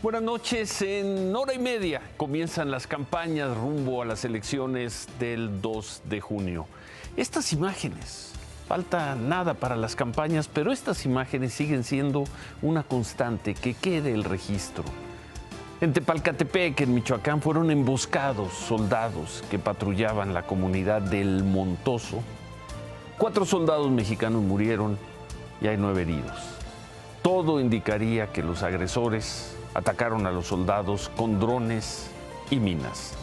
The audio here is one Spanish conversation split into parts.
Buenas noches. En hora y media comienzan las campañas rumbo a las elecciones del 2 de junio. Estas imágenes, falta nada para las campañas, pero estas imágenes siguen siendo una constante, que quede el registro. En Tepalcatepec, en Michoacán, fueron emboscados soldados que patrullaban la comunidad del Montoso. 4 soldados mexicanos murieron y hay 9 heridos. Todo indicaría que los agresores atacaron a los soldados con drones y minas.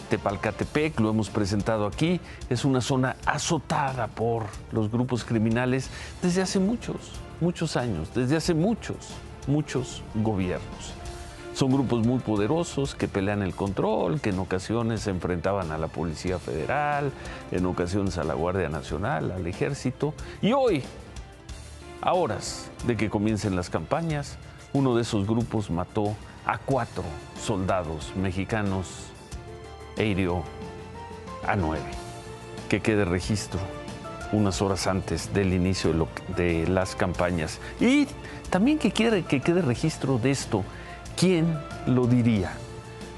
Tepalcatepec, lo hemos presentado aquí, es una zona azotada por los grupos criminales desde hace muchos años, desde hace muchos gobiernos. Son grupos muy poderosos que pelean el control, que en ocasiones se enfrentaban a la Policía Federal, en ocasiones a la Guardia Nacional, al Ejército. Y hoy, a horas de que comiencen las campañas, uno de esos grupos mató a 4 soldados mexicanos e hirió a 9. Que quede registro unas horas antes del inicio de las campañas. Y también que quede registro de esto. ¿Quién lo diría?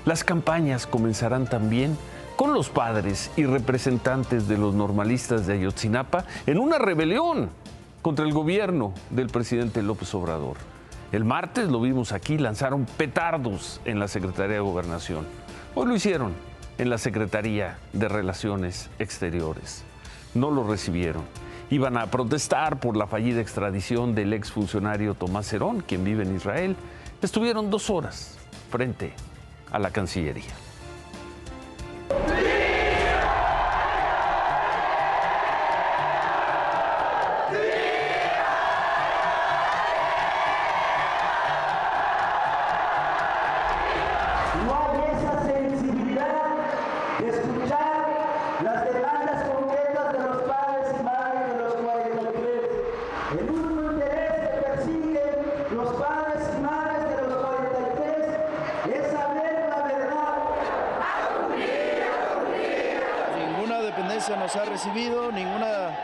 Las campañas comenzarán también con los padres y representantes de los normalistas de Ayotzinapa en una rebelión contra el gobierno del presidente López Obrador. El martes, lo vimos aquí, lanzaron petardos en la Secretaría de Gobernación. Hoy lo hicieron en la Secretaría de Relaciones Exteriores. No lo recibieron. Iban a protestar por la fallida extradición del exfuncionario Tomás Herón, quien vive en Israel. Estuvieron 2 horas frente a la Cancillería. Nos ha recibido, ninguna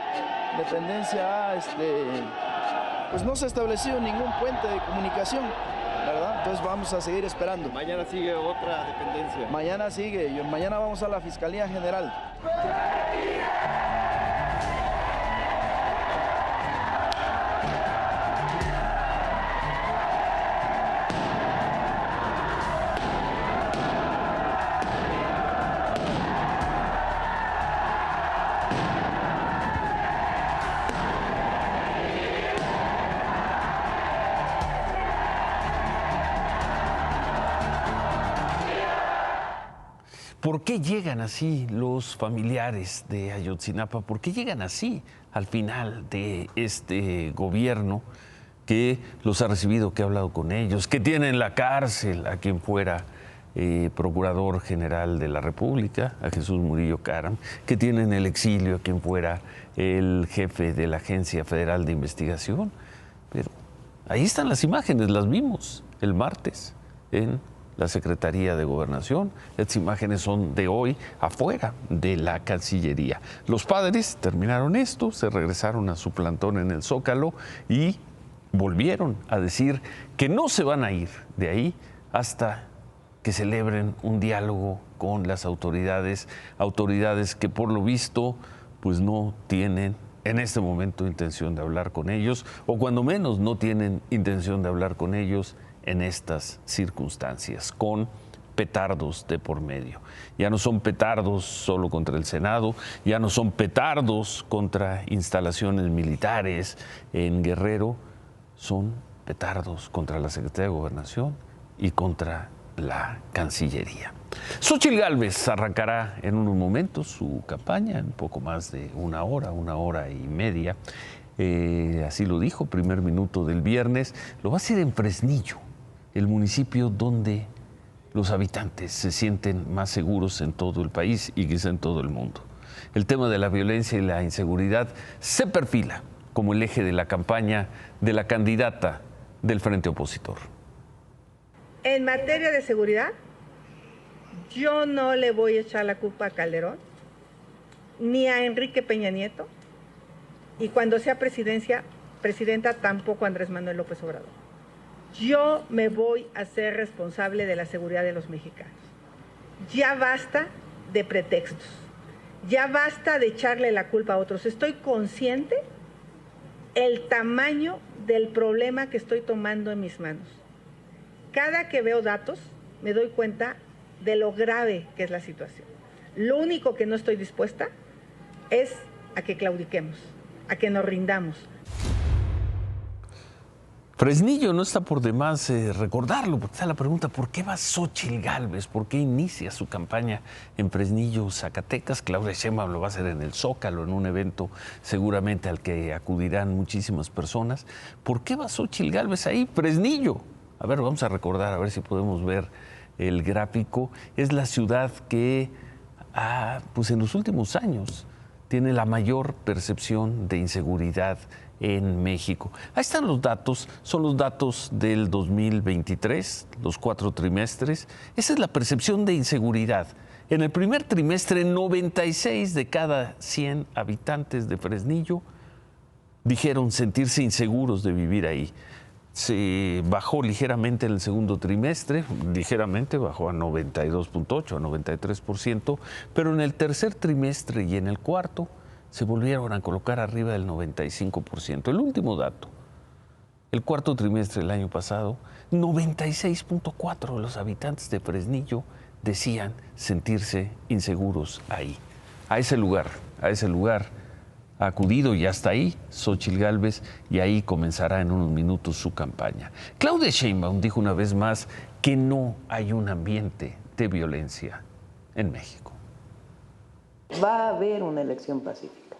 dependencia pues no se ha establecido ningún puente de comunicación, ¿verdad? Entonces vamos a seguir esperando. Mañana sigue otra dependencia. Mañana sigue, mañana vamos a la Fiscalía General. ¿Por qué llegan así los familiares de Ayotzinapa? ¿Por qué llegan así al final de este gobierno que los ha recibido, que ha hablado con ellos, que tiene en la cárcel a quien fuera Procurador General de la República, a Jesús Murillo Caram, que tiene en el exilio a quien fuera el jefe de la Agencia Federal de Investigación? Pero ahí están las imágenes, las vimos el martes en la Secretaría de Gobernación. Estas imágenes son de hoy afuera de la Cancillería. Los padres terminaron esto, se regresaron a su plantón en el Zócalo y volvieron a decir que no se van a ir de ahí hasta que celebren un diálogo con las autoridades que por lo visto pues no tienen en este momento intención de hablar con ellos, o cuando menos no tienen intención de hablar con ellos en estas circunstancias, con petardos de por medio. Ya no son petardos solo contra el Senado, ya no son petardos contra instalaciones militares en Guerrero, son petardos contra la Secretaría de Gobernación y contra la Cancillería. Xóchitl Gálvez arrancará en unos momentos su campaña, en poco más de una hora y media. Así lo dijo, primer minuto del viernes. Lo va a hacer en Fresnillo, el municipio donde los habitantes se sienten más seguros en todo el país y quizá en todo el mundo. El tema de la violencia y la inseguridad se perfila como el eje de la campaña de la candidata del Frente Opositor. En materia de seguridad, yo no le voy a echar la culpa a Calderón, ni a Enrique Peña Nieto, y cuando sea presidenta tampoco a Andrés Manuel López Obrador. Yo me voy a ser responsable de la seguridad de los mexicanos. Ya basta de pretextos. Ya basta de echarle la culpa a otros. Estoy consciente el tamaño del problema que estoy tomando en mis manos. Cada que veo datos, me doy cuenta de lo grave que es la situación. Lo único que no estoy dispuesta es a que claudiquemos, a que nos rindamos. Fresnillo, no está por demás recordarlo, porque está la pregunta, ¿por qué va Xóchitl Gálvez? ¿Por qué inicia su campaña en Fresnillo, Zacatecas? Claudia Sheinbaum lo va a hacer en el Zócalo, en un evento seguramente al que acudirán muchísimas personas. ¿Por qué va Xóchitl Gálvez ahí? Fresnillo. A ver, vamos a recordar, a ver si podemos ver el gráfico. Es la ciudad que, pues en los últimos años, tiene la mayor percepción de inseguridad en México. Ahí están los datos, son los datos del 2023, los 4 trimestres. Esa es la percepción de inseguridad. En el primer trimestre, 96 de cada 100 habitantes de Fresnillo dijeron sentirse inseguros de vivir ahí. Se bajó ligeramente en el segundo trimestre, ligeramente bajó a 92.8, a 93%, pero en el tercer trimestre y en el cuarto se volvieron a colocar arriba del 95%. El último dato, el cuarto trimestre del año pasado, 96.4% de los habitantes de Fresnillo decían sentirse inseguros ahí. A ese lugar ha acudido y hasta ahí Xóchitl Gálvez, y ahí comenzará en unos minutos su campaña. Claudia Sheinbaum dijo una vez más que no hay un ambiente de violencia en México. Va a haber una elección pacífica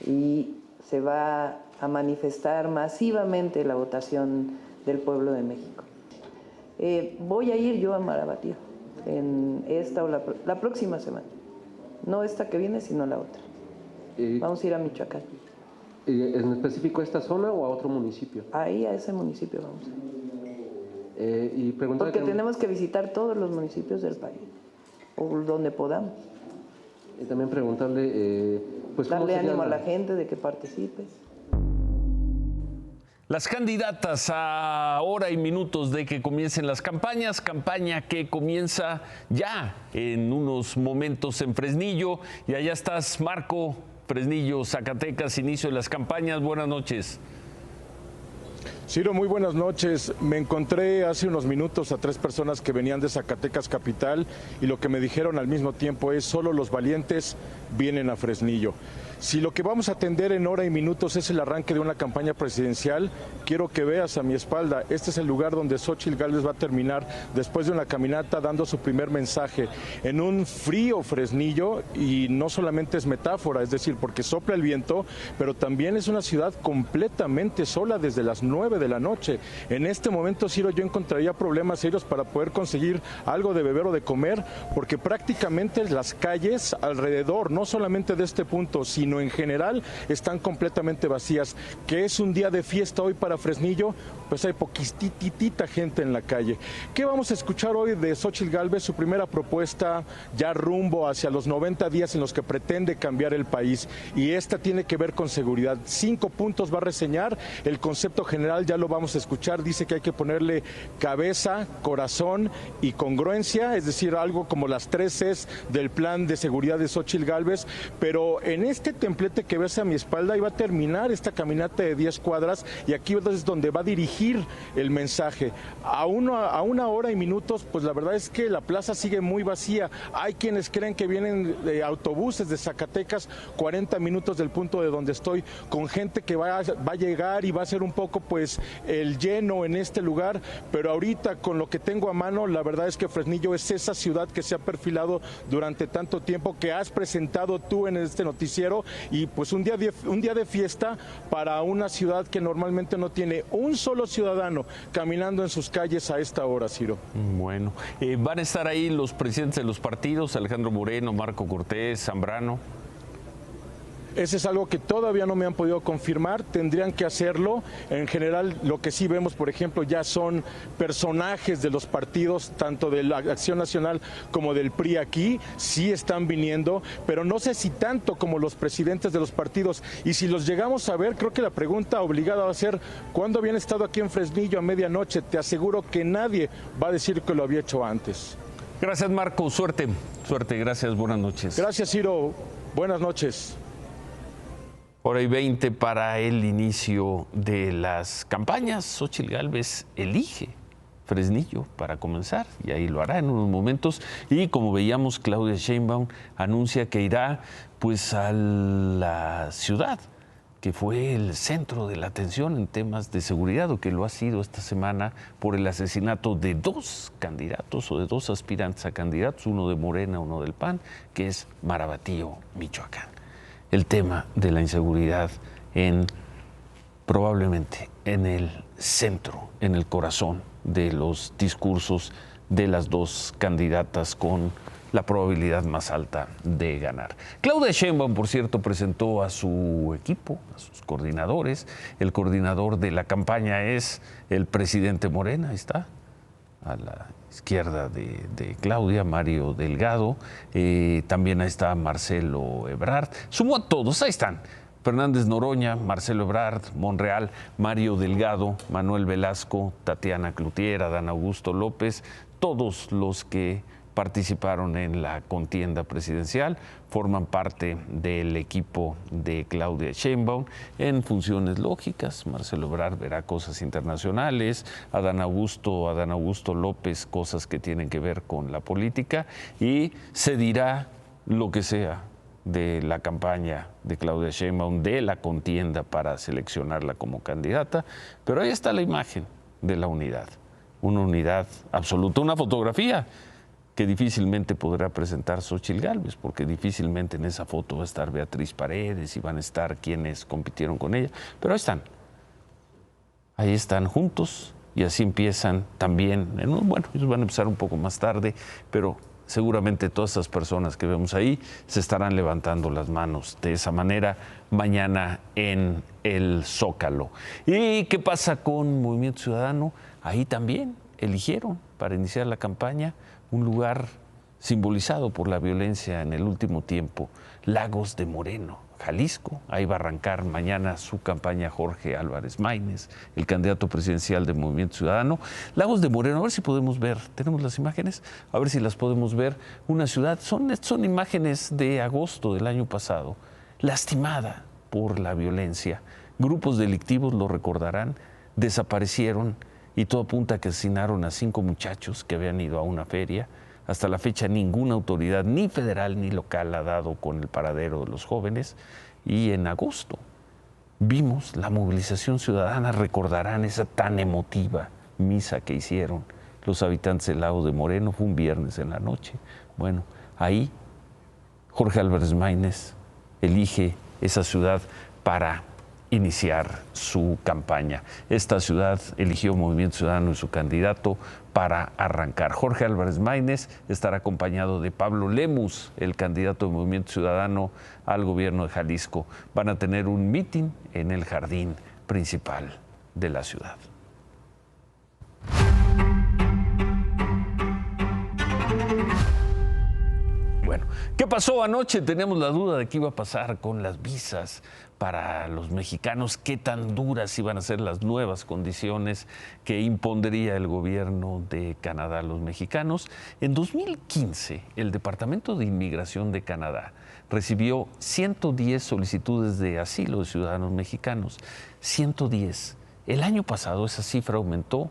y se va a manifestar masivamente la votación del pueblo de México. Voy a ir yo a Marabatío en esta o la próxima semana, no esta que viene, sino la otra. Vamos a ir a Michoacán. ¿En específico a esta zona o a otro municipio? Ahí, a ese municipio vamos a ir. Porque tenemos que visitar todos los municipios del país, o donde podamos. Y también preguntarle, pues, darle ánimo a la gente de que participe. Las candidatas a hora y minutos de que comiencen las campañas, campaña que comienza ya en unos momentos en Fresnillo. Y allá estás, Marco, Fresnillo, Zacatecas, inicio de las campañas. Buenas noches. Ciro, muy buenas noches. Me encontré hace unos minutos a 3 personas que venían de Zacatecas capital y lo que me dijeron al mismo tiempo es: solo los valientes vienen a Fresnillo. Si lo que vamos a atender en hora y minutos es el arranque de una campaña presidencial, quiero que veas a mi espalda, este es el lugar donde Xóchitl Gálvez va a terminar después de una caminata dando su primer mensaje en un frío Fresnillo, y no solamente es metáfora, es decir, porque sopla el viento, pero también es una ciudad completamente sola desde las 9 de la noche. En este momento, Ciro, yo encontraría problemas serios para poder conseguir algo de beber o de comer, porque prácticamente las calles alrededor, no solamente de este punto, sino en general, están completamente vacías. Que es un día de fiesta hoy para Fresnillo, pues hay poquitita gente en la calle. ¿Qué vamos a escuchar hoy de Xóchitl Gálvez? Su primera propuesta ya rumbo hacia los 90 días en los que pretende cambiar el país, y esta tiene que ver con seguridad. 5 puntos va a reseñar, el concepto general ya lo vamos a escuchar. Dice que hay que ponerle cabeza, corazón y congruencia, es decir, algo como las 3 Cs del plan de seguridad de Xóchitl Gálvez, pero en este templete que ves a mi espalda iba a terminar esta caminata de 10 cuadras, y aquí es donde va a dirigir el mensaje. A una hora y minutos, pues la verdad es que la plaza sigue muy vacía. Hay quienes creen que vienen de autobuses de Zacatecas, 40 minutos del punto de donde estoy, con gente que va a llegar y va a ser un poco pues el lleno en este lugar, pero ahorita con lo que tengo a mano, la verdad es que Fresnillo es esa ciudad que se ha perfilado durante tanto tiempo, que has presentado tú en este noticiero, y pues un día de fiesta para una ciudad que normalmente no tiene un solo ciudadano caminando en sus calles a esta hora, Ciro. Bueno, van a estar ahí los presidentes de los partidos, Alejandro Moreno, Marco Cortés, Zambrano. Ese es algo que todavía no me han podido confirmar, tendrían que hacerlo. En general, lo que sí vemos, por ejemplo, ya son personajes de los partidos, tanto de la Acción Nacional como del PRI aquí, sí están viniendo, pero no sé si tanto como los presidentes de los partidos. Y si los llegamos a ver, creo que la pregunta obligada va a ser, ¿cuándo habían estado aquí en Fresnillo a medianoche? Te aseguro que nadie va a decir que lo había hecho antes. Gracias, Marco. Suerte. Gracias. Buenas noches. Gracias, Ciro. Buenas noches. 1:20 para el inicio de las campañas. Xóchitl Gálvez elige Fresnillo para comenzar y ahí lo hará en unos momentos. Y como veíamos, Claudia Sheinbaum anuncia que irá pues a la ciudad que fue el centro de la atención en temas de seguridad, o que lo ha sido esta semana por el asesinato de 2 candidatos o de 2 aspirantes a candidatos, uno de Morena, uno del PAN, que es Marabatío, Michoacán. El tema de la inseguridad probablemente en el centro, en el corazón de los discursos de las 2 candidatas con la probabilidad más alta de ganar. Claudia Sheinbaum, por cierto, presentó a su equipo, a sus coordinadores. El coordinador de la campaña es el presidente Morena, ahí está, a la izquierda de Claudia, Mario Delgado. También ahí está Marcelo Ebrard. Sumó a todos, ahí están. Fernández Noroña, Marcelo Ebrard, Monreal, Mario Delgado, Manuel Velasco, Tatiana Cloutier, Adán Augusto López, todos los que participaron en la contienda presidencial, forman parte del equipo de Claudia Sheinbaum en funciones lógicas. Marcelo Ebrard verá cosas internacionales, Adán Augusto López cosas que tienen que ver con la política, y se dirá lo que sea de la campaña de Claudia Sheinbaum, de la contienda para seleccionarla como candidata, pero ahí está la imagen de la unidad, una unidad absoluta, una fotografía que difícilmente podrá presentar Xóchitl Gálvez, porque difícilmente en esa foto va a estar Beatriz Paredes y van a estar quienes compitieron con ella, pero ahí están juntos, y así empiezan también, bueno, ellos van a empezar un poco más tarde, pero seguramente todas esas personas que vemos ahí se estarán levantando las manos de esa manera mañana en el Zócalo. ¿Y qué pasa con Movimiento Ciudadano? Ahí también eligieron para iniciar la campaña un lugar simbolizado por la violencia en el último tiempo, Lagos de Moreno, Jalisco. Ahí va a arrancar mañana su campaña Jorge Álvarez Maínez, el candidato presidencial de Movimiento Ciudadano. Lagos de Moreno, a ver si podemos ver, tenemos las imágenes, a ver si las podemos ver. Una ciudad, son imágenes de agosto del año pasado, lastimada por la violencia. Grupos delictivos, lo recordarán, desaparecieron, y todo apunta a que asesinaron a 5 muchachos que habían ido a una feria. Hasta la fecha ninguna autoridad, ni federal ni local, ha dado con el paradero de los jóvenes. Y en agosto vimos la movilización ciudadana, recordarán esa tan emotiva misa que hicieron los habitantes del Lago de Moreno, fue un viernes en la noche. Bueno, ahí Jorge Álvarez Maínez elige esa ciudad para iniciar su campaña. Esta ciudad eligió Movimiento Ciudadano y su candidato para arrancar. Jorge Álvarez Maínez estará acompañado de Pablo Lemus, el candidato de Movimiento Ciudadano al gobierno de Jalisco. Van a tener un mitin en el jardín principal de la ciudad. Bueno, ¿qué pasó anoche? Teníamos la duda de qué iba a pasar con las visas para los mexicanos, qué tan duras iban a ser las nuevas condiciones que impondría el gobierno de Canadá a los mexicanos. En 2015, el Departamento de Inmigración de Canadá recibió 110 solicitudes de asilo de ciudadanos mexicanos. 110. El año pasado esa cifra aumentó,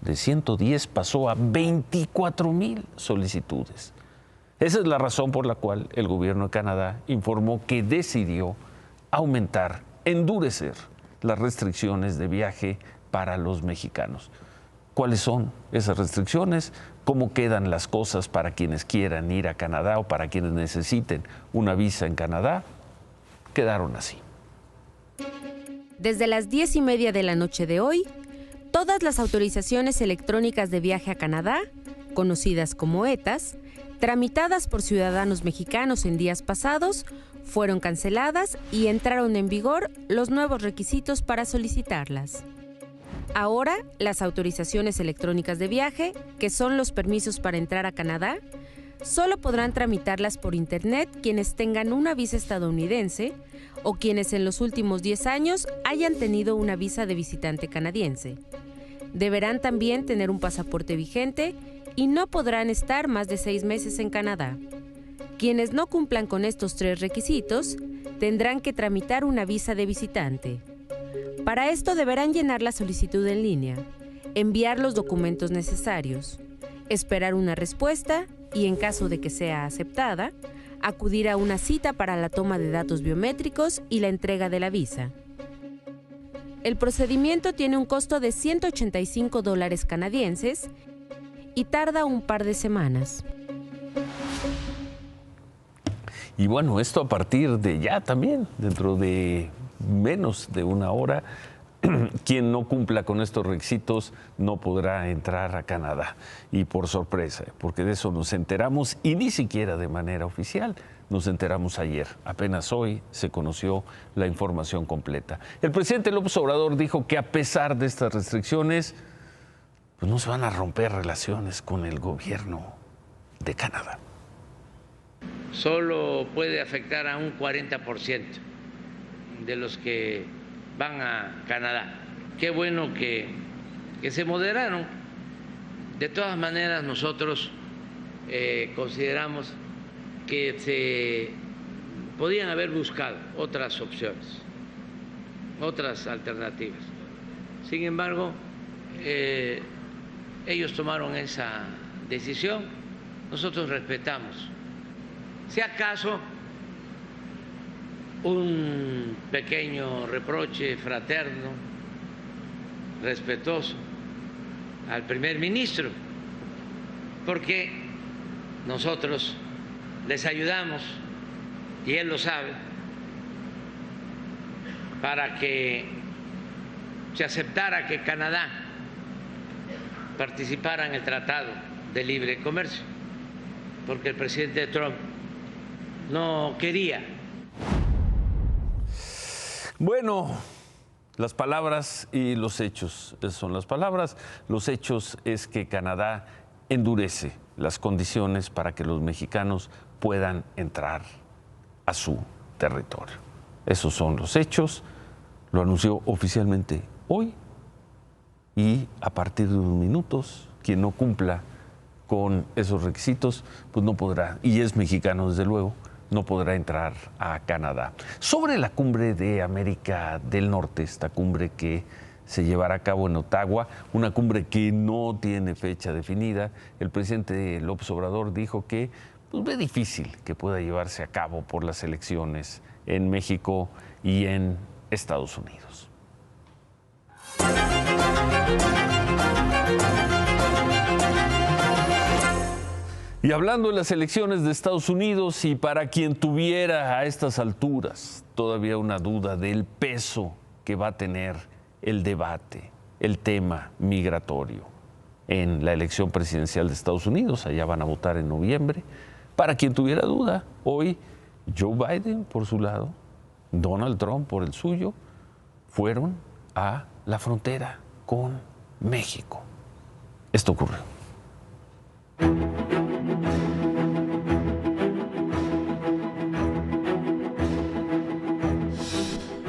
de 110 pasó a 24,000 solicitudes. Esa es la razón por la cual el gobierno de Canadá informó que decidió aumentar, endurecer las restricciones de viaje para los mexicanos. ¿Cuáles son esas restricciones? ¿Cómo quedan las cosas para quienes quieran ir a Canadá o para quienes necesiten una visa en Canadá? Quedaron así. Desde las 10:30 de la noche de hoy, todas las autorizaciones electrónicas de viaje a Canadá, conocidas como ETAs, tramitadas por ciudadanos mexicanos en días pasados, fueron canceladas y entraron en vigor los nuevos requisitos para solicitarlas. Ahora, las autorizaciones electrónicas de viaje, que son los permisos para entrar a Canadá, solo podrán tramitarlas por Internet quienes tengan una visa estadounidense o quienes en los últimos 10 años hayan tenido una visa de visitante canadiense. Deberán también tener un pasaporte vigente y no podrán estar más de 6 meses en Canadá. Quienes no cumplan con estos 3 requisitos tendrán que tramitar una visa de visitante. Para esto deberán llenar la solicitud en línea, enviar los documentos necesarios, esperar una respuesta y, en caso de que sea aceptada, acudir a una cita para la toma de datos biométricos y la entrega de la visa. El procedimiento tiene un costo de $185 canadienses y tarda un par de semanas. Y bueno, esto a partir de ya también, dentro de menos de una hora, quien no cumpla con estos requisitos no podrá entrar a Canadá. Y por sorpresa, porque de eso nos enteramos y ni siquiera de manera oficial. Nos enteramos ayer. Apenas hoy se conoció la información completa. El presidente López Obrador dijo que a pesar de estas restricciones, pues no se van a romper relaciones con el gobierno de Canadá. Solo puede afectar a un 40% de los que van a Canadá. Qué bueno que se moderaron. De todas maneras, nosotros consideramos que se podían haber buscado otras opciones, otras alternativas. Sin embargo, ellos tomaron esa decisión, nosotros respetamos. Si acaso un pequeño reproche fraterno, respetuoso al primer ministro, porque nosotros les ayudamos, y él lo sabe, para que se aceptara que Canadá participara en el Tratado de Libre Comercio, porque el presidente Trump no quería. Bueno, las palabras y los hechos, esas son las palabras. Los hechos es que Canadá endurece las condiciones para que los mexicanos puedan entrar a su territorio. Esos son los hechos, lo anunció oficialmente hoy y a partir de unos minutos, quien no cumpla con esos requisitos, pues no podrá, y es mexicano desde luego, no podrá entrar a Canadá. Sobre la cumbre de América del Norte, esta cumbre que se llevará a cabo en Ottawa, una cumbre que no tiene fecha definida, el presidente López Obrador dijo que pues, ve difícil que pueda llevarse a cabo por las elecciones en México y en Estados Unidos. Y hablando de las elecciones de Estados Unidos, y para quien tuviera a estas alturas todavía una duda del peso que va a tener el debate, el tema migratorio en la elección presidencial de Estados Unidos, allá van a votar en noviembre, para quien tuviera duda, hoy Joe Biden por su lado, Donald Trump por el suyo, fueron a la frontera con México. Esto ocurrió.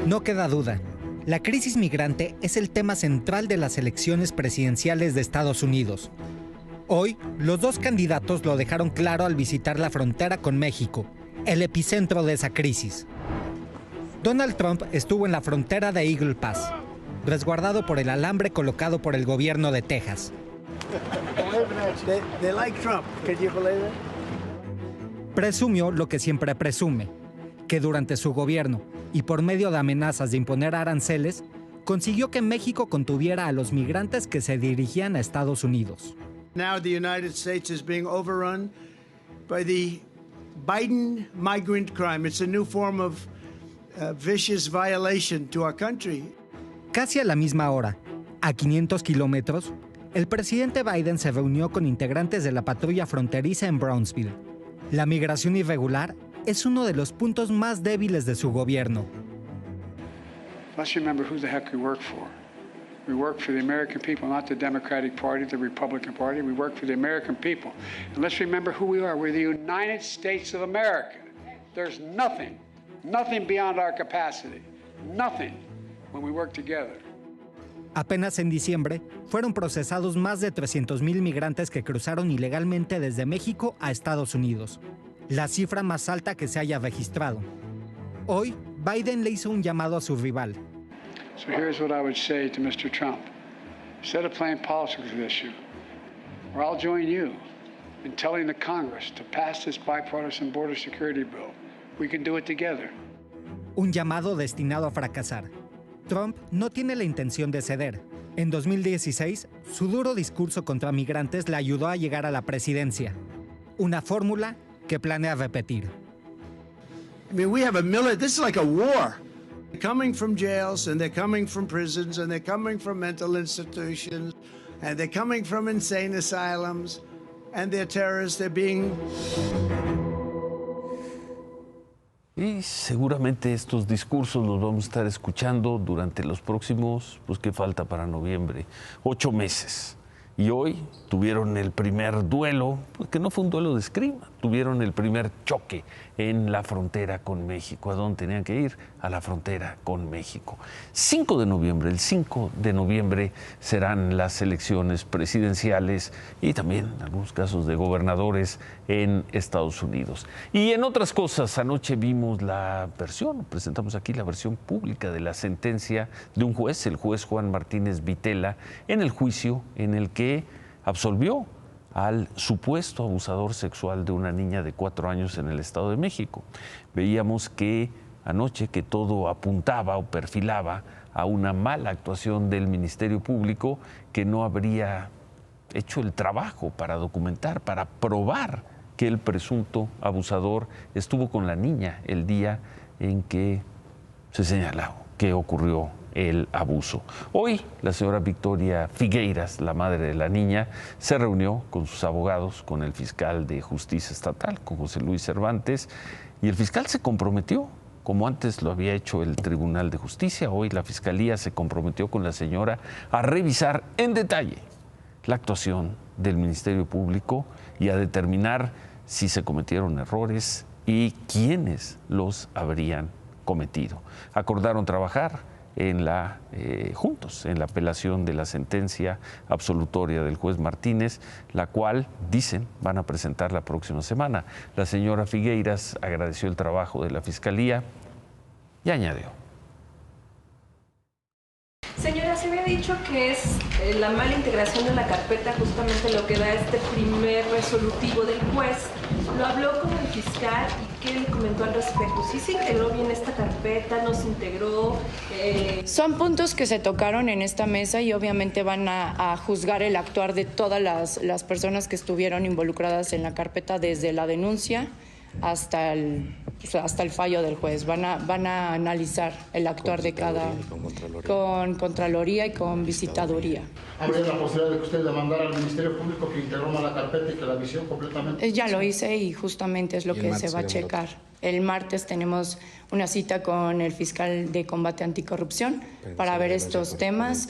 No queda duda, la crisis migrante es el tema central de las elecciones presidenciales de Estados Unidos. Hoy, los dos candidatos lo dejaron claro al visitar la frontera con México, el epicentro de esa crisis. Donald Trump estuvo en la frontera de Eagle Pass, resguardado por el alambre colocado por el gobierno de Texas. Presumió lo que siempre presume, que durante su gobierno y por medio de amenazas de imponer aranceles, consiguió que México contuviera a los migrantes que se dirigían a Estados Unidos. Now the United States is being overrun by the Biden migrant crime. It's a new form of vicious violation to our country. Casi a la misma hora, a 500 kilómetros, el presidente Biden se reunió con integrantes de la patrulla fronteriza en Brownsville. La migración irregular es uno de los puntos más débiles de su gobierno. Let's remember who the heck we work for. We work for the American people, not the Democratic Party, the Republican Party. We work for the American people. And let's remember who we are. We're the United States of America. There's nothing beyond our capacity. Nothing when we work together. Apenas en diciembre, fueron procesados más de 300,000 migrantes que cruzaron ilegalmente desde México a Estados Unidos, la cifra más alta que se haya registrado. Hoy, Biden le hizo un llamado a su rival. So here's what I would say to Mr. Trump. Instead of playing politics with this issue, or I'll join you in telling the Congress to pass this bipartisan border security bill. We can do it together. Un llamado destinado a fracasar. Trump no tiene la intención de ceder. En 2016, su duro discurso contra migrantes le ayudó a llegar a la presidencia. Una fórmula que planea repetir. I mean, we have this is like a war. They're coming from jails, and they're coming from prisons, and they're coming from mental institutions, and they're coming from insane asylums, and they're terrorists, they're being... Y seguramente estos discursos los vamos a estar escuchando durante los próximos, pues ¿qué falta para noviembre? 8 meses. Y hoy tuvieron el primer duelo, pues que no fue un duelo de esgrima, tuvieron el primer choque en la frontera con México. ¿A dónde tenían que ir? A la frontera con México. El 5 de noviembre serán las elecciones presidenciales y también en algunos casos de gobernadores en Estados Unidos. Y en otras cosas, anoche vimos presentamos aquí la versión pública de la sentencia de un juez, el juez Juan Martínez Vitela, en el juicio en el que absolvió al supuesto abusador sexual de una niña de 4 años en el Estado de México. Veíamos que anoche que todo apuntaba o perfilaba a una mala actuación del Ministerio Público, que no habría hecho el trabajo para documentar, para probar que el presunto abusador estuvo con la niña el día en que se señaló que ocurrió el abuso. Hoy la señora Victoria Figueiras, la madre de la niña, se reunió con sus abogados, con el fiscal de Justicia Estatal, con José Luis Cervantes, y el fiscal se comprometió, como antes lo había hecho el Tribunal de Justicia. Hoy la Fiscalía se comprometió con la señora a revisar en detalle la actuación del Ministerio Público y a determinar si se cometieron errores y quiénes los habrían cometido. Acordaron trabajar juntos en la apelación de la sentencia absolutoria del juez Martínez, la cual, dicen, van a presentar la próxima semana. La señora Figueiras agradeció el trabajo de la Fiscalía y añadió. Señora, se había dicho que es la mala integración de la carpeta justamente lo que da este primer resolutivo del juez. Lo habló con el fiscal y ¿qué le comentó al respecto? ¿Sí se integró bien esta carpeta? ¿No se integró? Son puntos que se tocaron en esta mesa y obviamente van a juzgar el actuar de todas las personas que estuvieron involucradas en la carpeta desde la denuncia hasta el fallo del juez. Van a analizar el actuar de cada con Contraloría y con Visitaduría. ¿Habría la posibilidad de que usted demandara al Ministerio Público que integró mal la carpeta y que la visión completamente? Ya lo hice y justamente es lo que se va a checar. El martes tenemos una cita con el fiscal de combate anticorrupción para ver estos temas.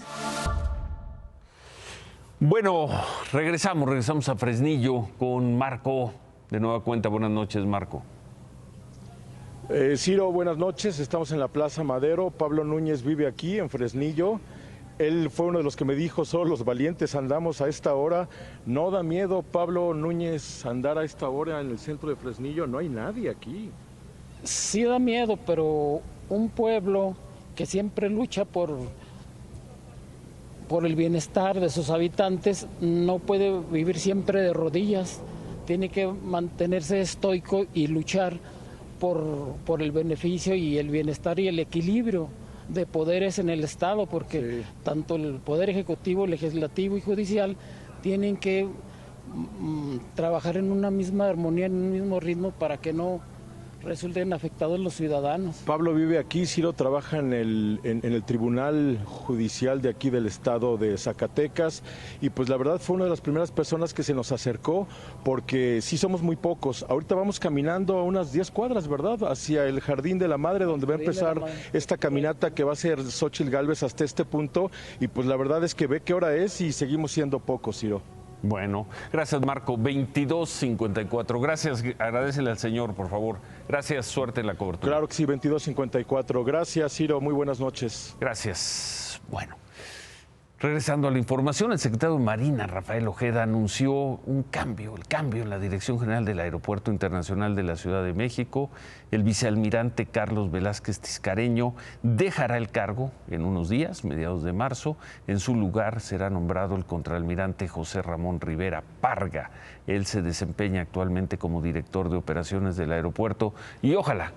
Bueno, regresamos a Fresnillo con Marco. De nueva cuenta, buenas noches, Marco. Ciro, buenas noches. Estamos en la Plaza Madero. Pablo Núñez vive aquí, en Fresnillo. Él fue uno de los que me dijo, solo los valientes andamos a esta hora. No da miedo, Pablo Núñez, andar a esta hora en el centro de Fresnillo. No hay nadie aquí. Sí da miedo, pero un pueblo que siempre lucha por el bienestar de sus habitantes no puede vivir siempre de rodillas. Tiene que mantenerse estoico y luchar por el beneficio y el bienestar y el equilibrio de poderes en el Estado, porque tanto el Poder Ejecutivo, Legislativo y Judicial tienen que trabajar en una misma armonía, en un mismo ritmo para que no resulten afectados los ciudadanos. Pablo vive aquí, Ciro trabaja en el Tribunal Judicial de aquí del estado de Zacatecas y pues la verdad fue una de las primeras personas que se nos acercó porque sí somos muy pocos. Ahorita vamos caminando a unas 10 cuadras, ¿verdad? Hacia el Jardín de la Madre, donde va a empezar esta caminata que va a ser Xóchitl Gálvez hasta este punto y pues la verdad es que ve qué hora es y seguimos siendo pocos, Ciro. Bueno, gracias Marco, 22:54. Gracias, agradecele al señor, por favor. Gracias, suerte en la cobertura. Claro que sí, 22:54. Gracias, Ciro, muy buenas noches. Gracias. Bueno, regresando a la información, el secretario de Marina, Rafael Ojeda, anunció el cambio en la Dirección General del Aeropuerto Internacional de la Ciudad de México. El vicealmirante Carlos Velázquez Tiscareño dejará el cargo en unos días, mediados de marzo. En su lugar será nombrado el contraalmirante José Ramón Rivera Parga. Él se desempeña actualmente como director de operaciones del aeropuerto y ojalá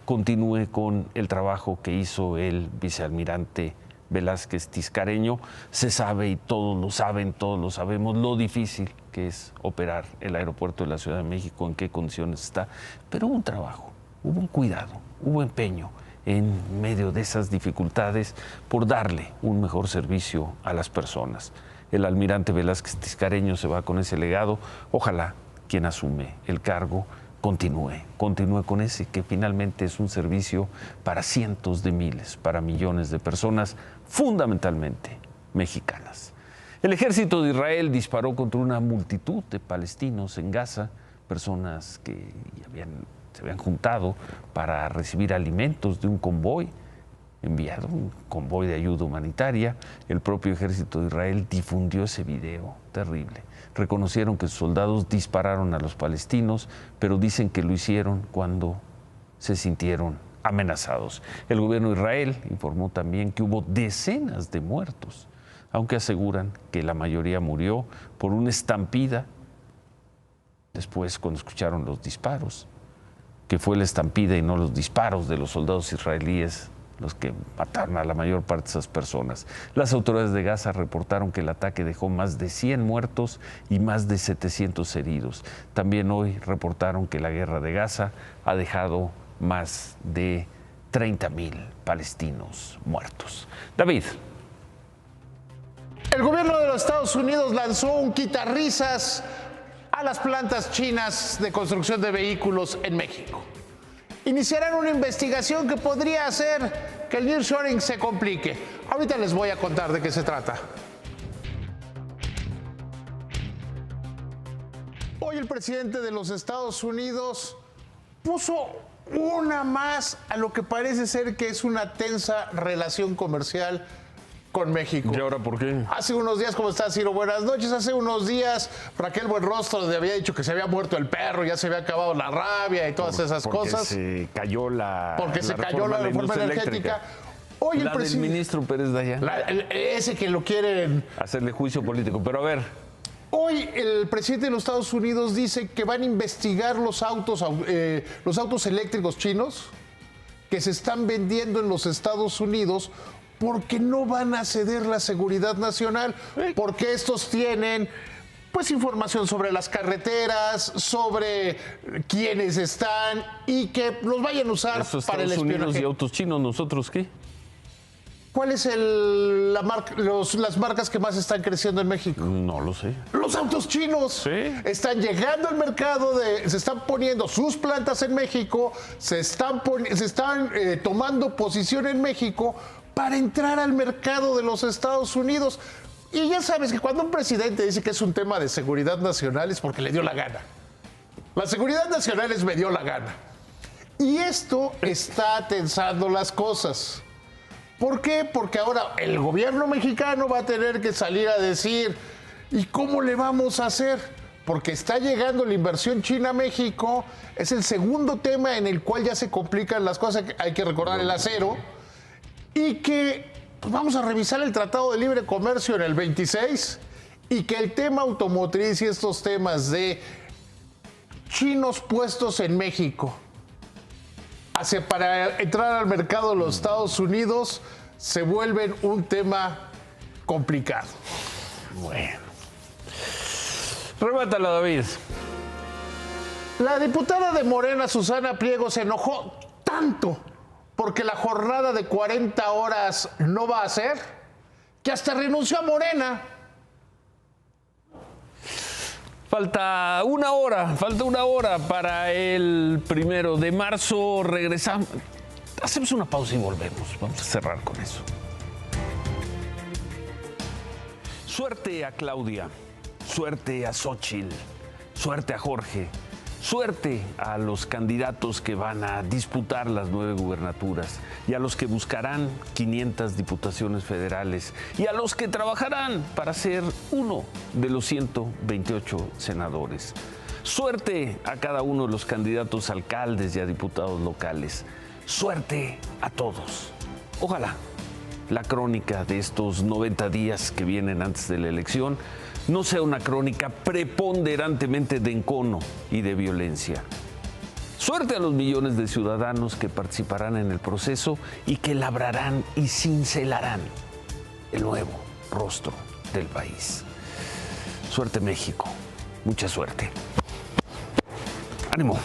continúe con el trabajo que hizo el vicealmirante Velázquez Tiscareño. Se sabe y todos lo saben, todos lo sabemos, lo difícil que es operar el aeropuerto de la Ciudad de México, en qué condiciones está. Pero hubo un trabajo, hubo un cuidado, hubo empeño en medio de esas dificultades por darle un mejor servicio a las personas. El almirante Velázquez Tiscareño se va con ese legado. Ojalá quien asume el cargo continúe con ese que finalmente es un servicio para cientos de miles, para millones de personas, fundamentalmente mexicanas. El ejército de Israel disparó contra una multitud de palestinos en Gaza, personas que se habían juntado para recibir alimentos de un convoy enviado, un convoy de ayuda humanitaria. El propio ejército de Israel difundió ese video terrible. Reconocieron que sus soldados dispararon a los palestinos, pero dicen que lo hicieron cuando se sintieron amenazados. El gobierno de Israel informó también que hubo decenas de muertos, aunque aseguran que la mayoría murió por una estampida. Después, cuando escucharon los disparos, que fue la estampida y no los disparos de los soldados israelíes los que mataron a la mayor parte de esas personas. Las autoridades de Gaza reportaron que el ataque dejó más de 100 muertos y más de 700 heridos. También hoy reportaron que la guerra de Gaza ha dejado más de 30,000 palestinos muertos. David. El gobierno de los Estados Unidos lanzó un quitarrisas a las plantas chinas de construcción de vehículos en México. Iniciarán una investigación que podría hacer que el nearshoring se complique. Ahorita les voy a contar de qué se trata. Hoy el presidente de los Estados Unidos puso una más a lo que parece ser que es una tensa relación comercial con México. ¿Y ahora por qué? Hace unos días, ¿cómo estás, Ciro? Buenas noches. Hace unos días Raquel Buenrostro le había dicho que se había muerto el perro, ya se había acabado la rabia y todas esas cosas. Se cayó la reforma energética. Hoy el del ministro Pérez Dayán. Ese que lo quieren hacerle juicio político. Pero a ver. Hoy el presidente de los Estados Unidos dice que van a investigar los autos eléctricos chinos que se están vendiendo en los Estados Unidos porque no van a ceder la seguridad nacional, porque estos tienen pues información sobre las carreteras, sobre quiénes están y que los vayan a usar para el espionaje. Estados Unidos y autos chinos, ¿nosotros qué? ¿Cuáles las marcas que más están creciendo en México? No lo sé. Los autos chinos. ¿Sí? Están llegando al mercado, se están poniendo sus plantas en México, se están tomando posición en México para entrar al mercado de los Estados Unidos. Y ya sabes que cuando un presidente dice que es un tema de seguridad nacional es porque le dio la gana. La seguridad nacional me dio la gana. Y esto está tensando las cosas. ¿Por qué? Porque ahora el gobierno mexicano va a tener que salir a decir, ¿y cómo le vamos a hacer? Porque está llegando la inversión china a México, es el segundo tema en el cual ya se complican las cosas, hay que recordar el acero, y que pues, vamos a revisar el Tratado de Libre Comercio en el 26, y que el tema automotriz y estos temas de chinos puestos en México, para entrar al mercado de los Estados Unidos, se vuelven un tema complicado. Bueno. Remátala, David. La diputada de Morena, Susana Pliego, se enojó tanto porque la jornada de 40 horas no va a ser, que hasta renunció a Morena. Falta una hora para el 1 de marzo. Regresamos. Hacemos una pausa y volvemos. Vamos a cerrar con eso. Suerte a Claudia, suerte a Xóchitl, suerte a Jorge, suerte a los candidatos que van a disputar las 9 gubernaturas y a los que buscarán 500 diputaciones federales y a los que trabajarán para ser uno de los 128 senadores. Suerte a cada uno de los candidatos a alcaldes y a diputados locales. Suerte a todos. Ojalá la crónica de estos 90 días que vienen antes de la elección no sea una crónica preponderantemente de encono y de violencia. Suerte a los millones de ciudadanos que participarán en el proceso y que labrarán y cincelarán el nuevo rostro del país. Suerte, México. Mucha suerte. ¡Ánimo!